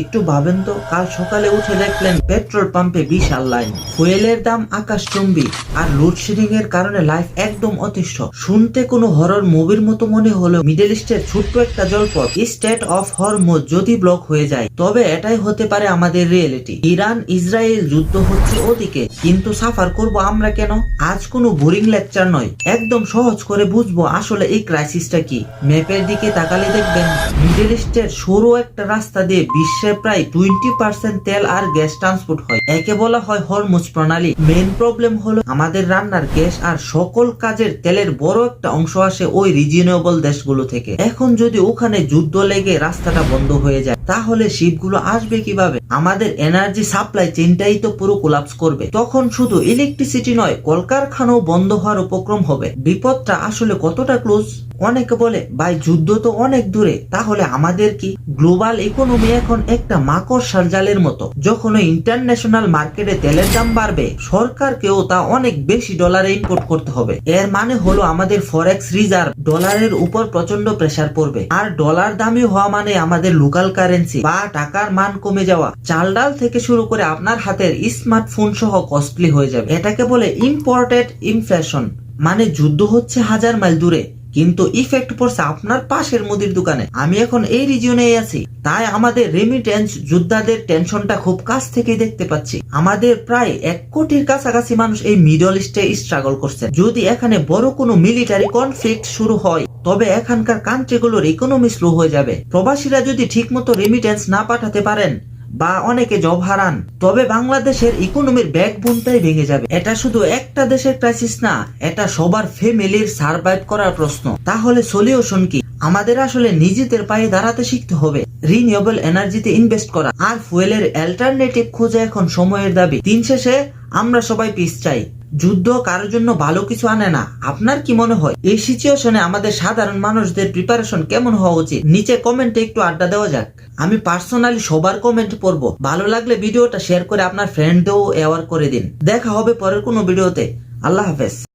একটু ভাবেন তো, কাল সকালে উঠে দেখলেন পেট্রোল পাম্পে বিশাল লাইন, ফুয়েলের দাম আকাশচুম্বী, আর লোডশেডিং এর কারণে লাইফ একদম অতিষ্ঠ। শুনতে কোনো হরর মুভির মতো মনে হলেও মিডল ইস্টের ছোট্ট একটা জলপথ স্টেট অফ হরমুজ যদি ব্লক হয়ে যায়, তবে এটাই হতে পারে আমাদের রিয়েলিটি। ইরান ইসরায়েল যুদ্ধ হচ্ছে ওদিকে, কিন্তু সাফার করব আমরা কেন? আজ কোনো বোরিং লেকচার নয়, একদম সহজ করে বুঝবো আসলে এই ক্রাইসিসটা কি। ম্যাপের দিকে তাকালে দেখবেন মিডল ইস্টের সরু একটা রাস্তা দিয়ে বিশ্বের প্রায় 20% তেল আর গ্যাস ট্রান্সপোর্ট হয়। একে বলা হয় হরমুজ প্রণালী। মেইন প্রবলেম হলো আমাদের রান্নার গ্যাস আর সকল কাজের তেলের বড় একটা অংশ আসে ওই রিজিনেবল দেশগুলো থেকে। এখন যদি ওখানে যুদ্ধ লেগে রাস্তাটা বন্ধ হয়ে যায়, তাহলে শিপগুলো আসবে কিভাবে? আমাদের এনার্জি সাপ্লাই চেইনটাই তো পুরো কোলাপস করবে। তখন শুধু ইলেকট্রিসিটি নয়, কলকারখানাও বন্ধ হওয়ার উপক্রম হবে। বিপদটা আসলে কতটা ক্লোজ? অনেকে বলে ভাই যুদ্ধ তো অনেক দূরে, তাহলে আমাদের কি? গ্লোবাল ইকোনমি এখন একটা মাকড়সার জালের মতো। যখন ইন্টারন্যাশনাল মার্কেটে তেলের দাম বাড়বে, সরকারকেও তা অনেক বেশি ডলারে ইম্পোর্ট করতে হবে। এর মানে হলো আমাদের ফরেক্স রিজার্ভ ডলারের উপর প্রচন্ড প্রেসার পড়বে, আর ডলার দামি হওয়া মানে আমাদের লোকাল কারেন্সি বা টাকার মান কমে যাওয়া। চাল ডাল থেকে শুরু করে আপনার হাতের স্মার্টফোন সহ কস্টলি হয়ে যাবে। এটাকে বলে ইম্পোর্টেড ইনফ্লেশন। মানে যুদ্ধ হচ্ছে 1000 মাইল দূরে, কিন্তু ইফেক্ট পড়ছে আপনার পাশের মুদির দোকানে। আমি এখন এই রিজিয়নে আছি, তাই আমাদের রেমিটেন্স যোদ্ধাদের টেনশনটা খুব কাছ থেকেই দেখতে পাচ্ছি। আমাদের প্রায় 1 কোটির কাছাকাছি মানুষ এই মিডল ইস্টে স্ট্রাগল করছে। যদি এখানে বড় কোনো মিলিটারি কনফ্লিক্ট শুরু হয়, তবে এখানকার কান্ট্রিগুলোর ইকোনমি স্লো হয়ে যাবে। প্রবাসীরা যদি ঠিকমতো রেমিটেন্স না পাঠাতে পারেন বা অনেকে জব হারান, তবে বাংলাদেশের ইকোনমির ব্যাকবোনটাই ভেঙে যাবে। এটা শুধু একটা দেশের ক্রাইসিস না, এটা সবার ফ্যামিলির সার্ভাইভ করার প্রশ্ন। তাহলে সলিউশন কি? আমাদের আসলে নিজেদের পায়ে দাঁড়াতে শিখতে হবে, রিনিউয়েবল এনার্জিতে ইনভেস্ট করা আর ফুয়েলের অ্যালটারনেটিভ খোঁজা এখন সময়ের দাবি। দিন শেষে আমরা সবাই পিস চাই। যুদ্ধ কারোর জন্য ভালো কিছু আনে না। আপনার কি মনে হয় এই সিচুয়েশনে আমাদের সাধারণ মানুষদের প্রিপারেশন কেমন হওয়া উচিত? নিচে কমেন্টে একটু আড্ডা দেওয়া যাক। আমি পার্সোনালি সবার কমেন্ট পড়বো। ভালো লাগলে ভিডিওটা শেয়ার করে আপনার ফ্রেন্ডদেরও অ্যাওয়ার করে দিন। দেখা হবে পরের কোনো ভিডিওতে। আল্লাহ হাফেজ।